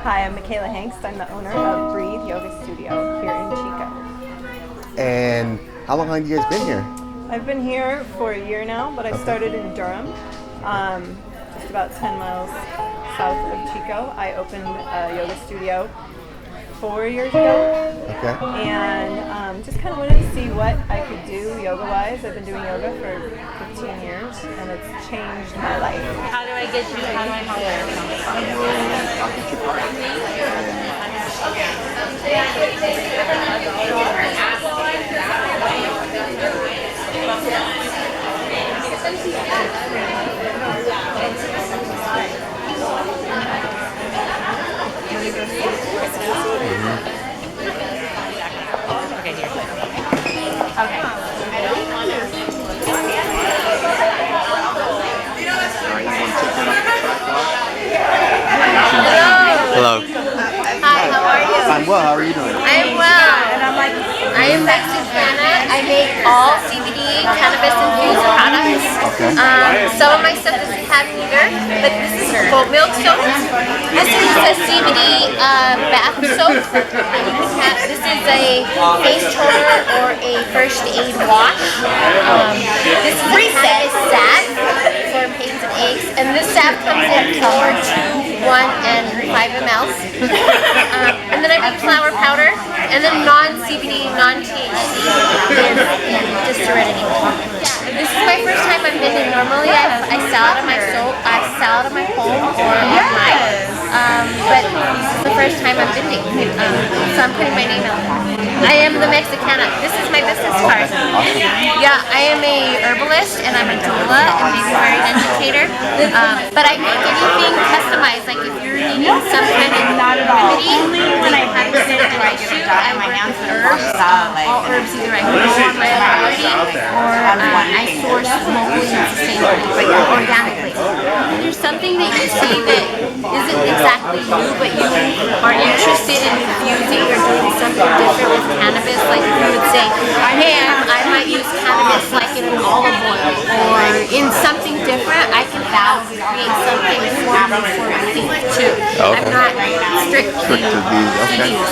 Hi, I'm Michaela Hengst. I'm the owner of Breathe Yoga Studio here in Chico. And how long have you guys been here? I've been here for a year now, but I started in Durham, just about 10 miles south of Chico. I opened a yoga studio 4 years ago. Okay. And just kind of wanted to see what I could do yoga-wise. I've been doing yoga for 15 years, and it's changed my life. How do I get you? How do I help I'll get your card. Okay, here. Okay. Hello. Hi, how are you? I'm well. How are you doing? I am well. I am Mexicana. I make all CBD cannabis infused products. Okay. Some of my stuff doesn't have either, but this is goat milk soap. This is a CBD bath soap. This is a face toner or a first aid wash. This is a cannabis salve for pains and aches, and this salve comes in 4, 2, 1, and 5 mLs. And then I make flower powder, and then non-CBD, non-THC, and just Serenity. This is my first time I've been in. Normally I sell out of my soap, I sell out of my home or online. But this is the first time I'm vending, so I'm putting my name out. I am the Mexicana. This is my business card. Yeah, I am a herbalist and I'm a doula and baby wearing educator. But I make anything customized. Like if you're needing some kind of remedy, when I have to dry shoot, I work with herbs. All herbs either I grow on my property or I source locally and sustainably, organically. If there's something that you see that isn't exactly you, but you are interested in infusing or doing something different with cannabis, like if you would say, hey, I might use cannabis like in an olive oil or in something different, I can create something for you too. Okay. I'm not strict to these.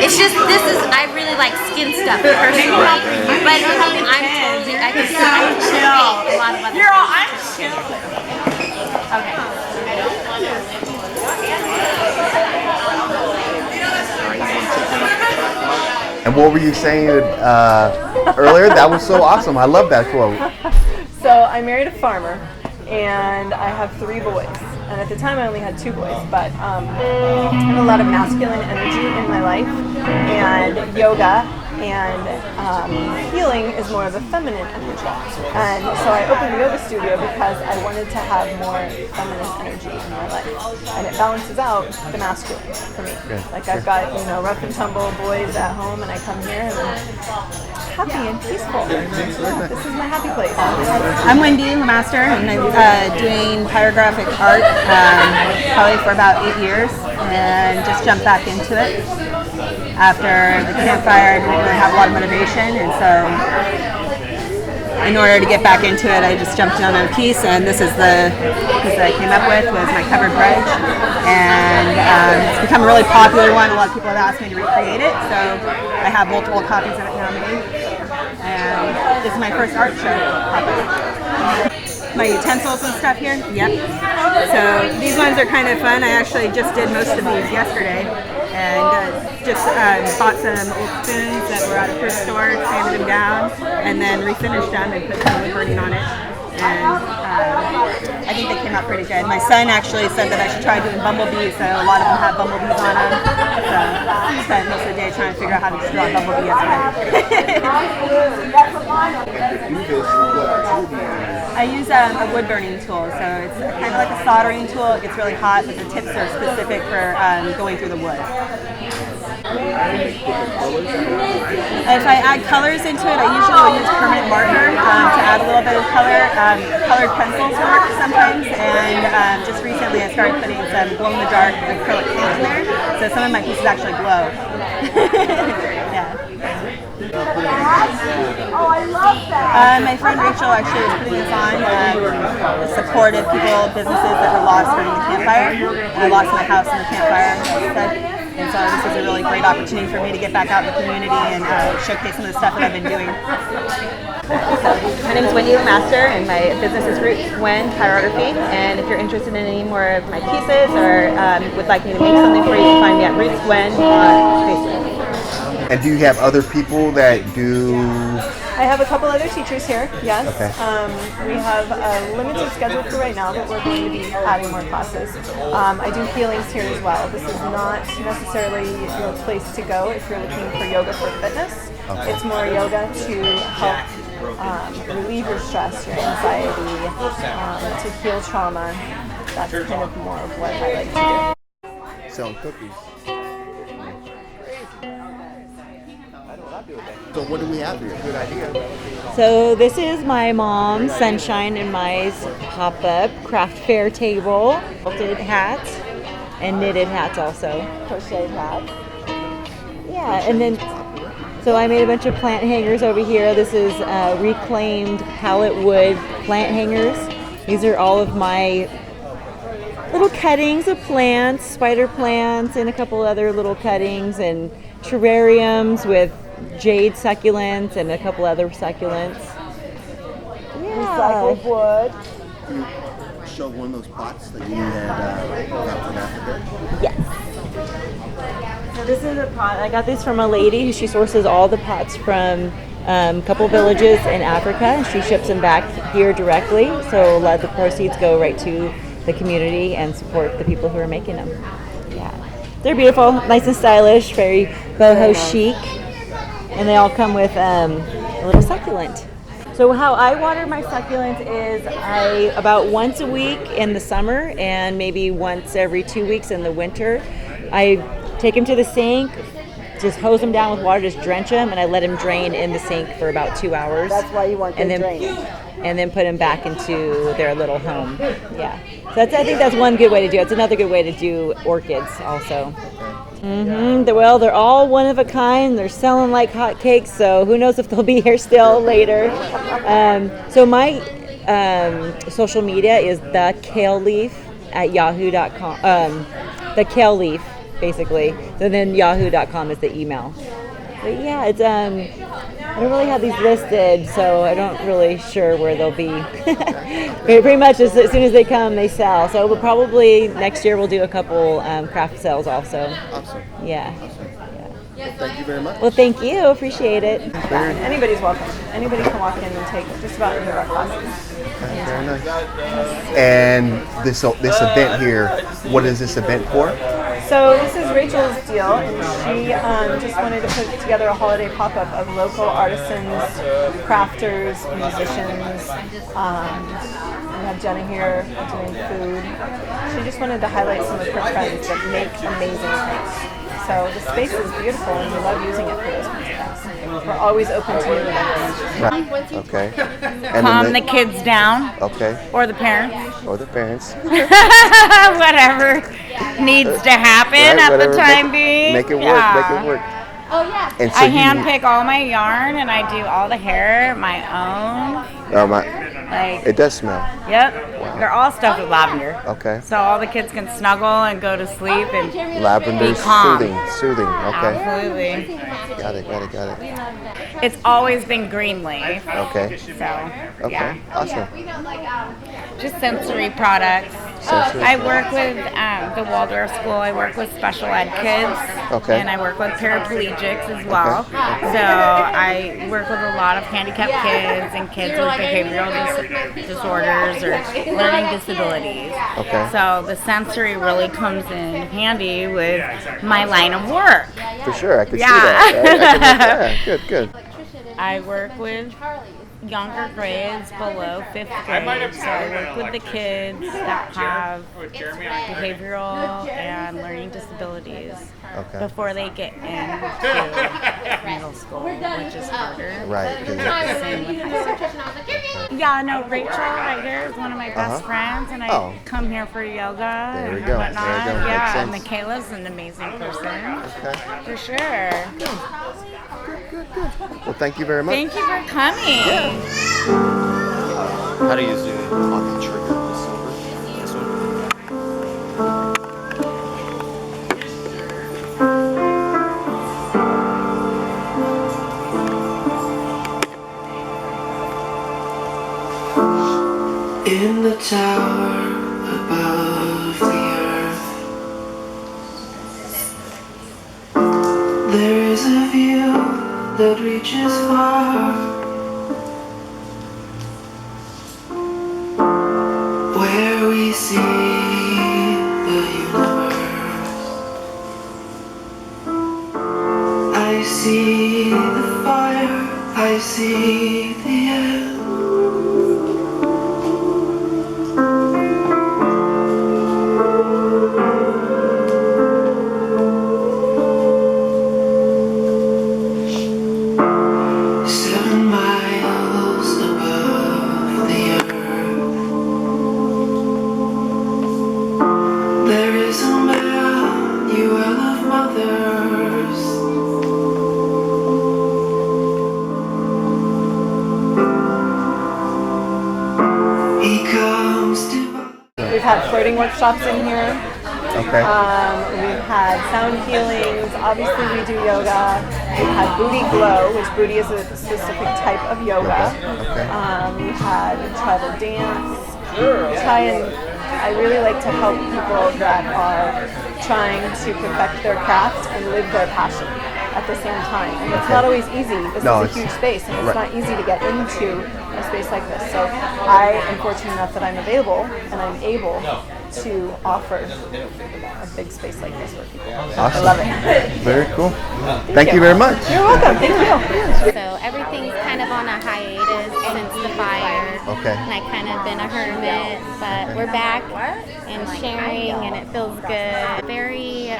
It's just, I really like skin stuff personally, but I can still create a lot of other things. I'm chill. Okay. And what were you saying earlier? That was so awesome. I love that quote. So I married a farmer, and I have 3 boys. And at the time I only had 2 boys, but I have a lot of masculine energy in my life, and yoga and healing is more of a feminine energy. And so I opened the yoga studio because I wanted to have more feminine energy in my life. And it balances out the masculine for me. Like I've got, rough and tumble boys at home, and I come here and I'm happy and peaceful. This is my happy place. I'm Wendy, the master, and I'm doing pyrographic art probably for about 8 years, and just jumped back into it. After the campfire, I didn't really have a lot of motivation, and so in order to get back into it, I just jumped on a piece, and this is the piece that I came up with, was my covered bridge, and it's become a really popular one. A lot of people have asked me to recreate it, so I have multiple copies of it now made, and this is my first art show. My utensils and stuff here, yep. So these ones are kind of fun. I actually just did most of these yesterday, and just bought some old spoons that were at a thrift store, sanded them down, and then refinished them and put some wood burning on it. And I think they came out pretty good. My son actually said that I should try doing bumblebees, so a lot of them have bumblebees on them. So I spent most of the day trying to figure out how to draw a bumblebee yesterday. I use a wood burning tool, so it's kind of like a soldering tool. It gets really hot, but the tips are specific for going through the wood. If I add colors into it, I usually will use permanent marker to add a little bit of color. Colored pencils work sometimes, and just recently I started putting some glow-in-the-dark acrylic paint in there, so some of my pieces actually glow. Yeah. My friend Rachel actually was putting this on. Supported people, businesses that were lost during the campfire. I lost my house in the campfire, like I said. And so this is a really great opportunity for me to get back out in the community and showcase some of the stuff that I've been doing. My name is Wendy Lemaster, and my business is Roots Wen Chirography. And if you're interested in any more of my pieces or would like me to make something for you, you can find me at Roots Wen on Facebook. And do you have other people that do? I have a couple other teachers here, yes. Okay. We have a limited schedule for right now, but we're going to be adding more classes. I do healings here as well. This is not necessarily your place to go if you're looking for yoga for fitness. Okay. It's more yoga to help relieve your stress, your anxiety, to heal trauma. That's kind of more of what I like to do. Selling cookies. So what do we have here? Good idea. So this is my mom, Sunshine and Mai's pop-up craft fair table. Quilted hats and knitted hats also. Crocheted hats. Yeah, and then so I made a bunch of plant hangers over here. This is reclaimed pallet wood plant hangers. These are all of my little cuttings of plants, spider plants, and a couple other little cuttings, and terrariums with jade succulents and a couple other succulents. Yeah. Recycled wood. You showed one of those pots that you had got from Africa. Yes. So this is a pot. I got this from a lady. She sources all the pots from a couple villages in Africa. She ships them back here directly. So a lot of the proceeds go right to the community and support the people who are making them. Yeah. They're beautiful, nice and stylish, very boho chic. And they all come with a little succulent. So how I water my succulents is about once a week in the summer and maybe once every 2 weeks in the winter. I take them to the sink, just hose them down with water, just drench them, and I let them drain in the sink for about 2 hours. That's why you want them drained. And then put them back into their little home. Yeah. So I think that's one good way to do it. It's another good way to do orchids also. Well, they're all one of a kind. They're selling like hotcakes, so who knows if they'll be here still later. So my social media is the kale leaf at yahoo.com. The kale leaf, basically. So then yahoo.com is the email. But yeah, it's I don't really have these listed, so I'm not really sure where they'll be. Pretty much as soon as they come, they sell. So we'll probably next year we'll do a couple craft sales also. Awesome. Yeah. Well, thank you very much. Well, thank you. Appreciate it. Anybody's welcome. Anybody can walk in and take just about any of our classes. Very nice. And this event here, what is this event for? So this is Rachel's deal, and she just wanted to put together a holiday pop-up of local artisans, crafters, musicians. We have Jenna here doing food. She just wanted to highlight some of her friends that make amazing things. So the space is beautiful, and we love using it for those kinds of things. We're always open to new events. Right. Okay. And Calm the kids down. Okay. Or the parents. Or the parents. Whatever needs to happen at the time being. Make it work. Yeah. Make it work. Oh yeah. And so I hand pick all my yarn and I do all the hair my own. Oh my. Like, It does smell. yep. They're all stuffed with lavender. Okay. So all the kids can snuggle and go to sleep and Lavender be calm. soothing. Okay. Absolutely. Got it. It's always been green leaf. Okay. So Okay. yeah. Awesome. Just sensory products. Sensory I work with the Waldorf School. I work with special ed kids. Okay. And I work with paraplegics as well. So I work with a lot of handicapped kids and kids with behavioral disorders or learning disabilities. Okay. So the sensory really comes in handy with my line of work. For sure, I can see Yeah. that. Yeah, good. I work with younger grades below 5th grade. So I work with the kids that have behavioral and learning disabilities Okay. before they get into middle school, which is harder. Right. Same with high school. Yeah, no, Rachel right here is one of my best friends, and I come here for yoga There we and go. whatnot. There we go. Yeah, Makes and sense. Michaela's an amazing person. Okay. For sure. good. Well, thank you very much. Thank you for coming. How do you zoom on the trigger? The silver? This one? In the tower above the earth, there is a view that reaches far, where we see the universe. I see the fire, I see the end. We've had floating workshops in here. Okay. We've had sound healings. Obviously, we do yoga. We've had booty glow, which booty is a specific type of yoga. Okay. We had tribal dance. I really like to help people that are trying to perfect their craft and live their passion at the same time. And it's not always easy. This is a huge space, and it's not easy to get into a space like this. So I am fortunate enough that I'm available and I'm able to offer a big space like this for people. Awesome. I love it. Very cool. Thank you very much. You're welcome. Thank you. So everything's kind of on a hiatus since the fire. Okay. And I kind of been a hermit, but we're back and sharing, and it feels good. Very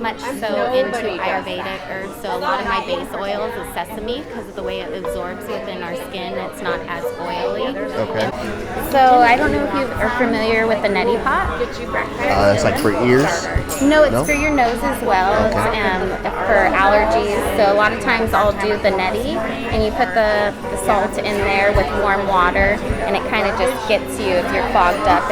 much so into Ayurvedic herbs. So a lot of my base oils is sesame because of the way it absorbs within our skin. It's not as oily. Okay. So I don't know if you are familiar with the neti pot. It's like for ears? No, it's for your nose as well. Okay. It's for allergies. So a lot of times I'll do the neti, and you put the salt in there with warm water, and it kind of just gets you, if you're clogged up,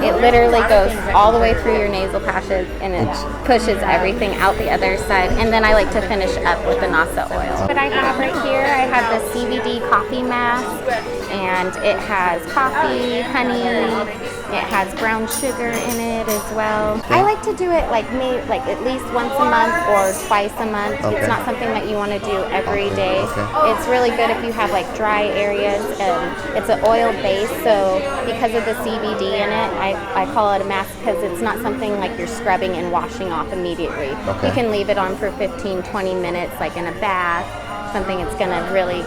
it literally goes all the way through your nasal passages, and it pushes everything out the other side. And then I like to finish up with the nasa oil. What I have right here, I have the CBD coffee mask, and it has coffee, honey, it has brown sugar in it as well. I like to do it like at least once a month or twice a month. Okay. It's not something that you want to do every day. Okay. It's really good if you have like dry areas. It's an oil base, so because of the CBD in it, I call it a mask because it's not something like you're scrubbing and washing off immediately. Okay. You can leave it on for 15-20 minutes, like in a bath, something that's going to really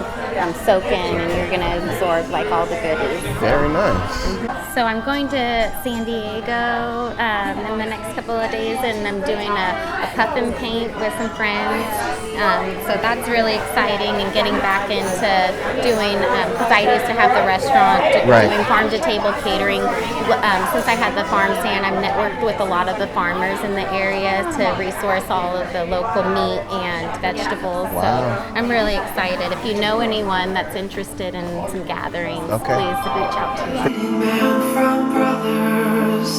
soak in, and you're going to absorb like all the goodies. Very nice. So I'm going to San Diego in the next couple of days, and I'm doing a puff and paint with some friends. So that's really exciting, and getting back into doing, because I used to have the restaurant, doing farm-to-table catering. Since I had the farm stand, I've networked with a lot of the farmers in the area to resource all of the local meat and vegetables. Wow. So I'm really excited. If you know anyone that's interested in some gatherings, please reach out to me. From brothers,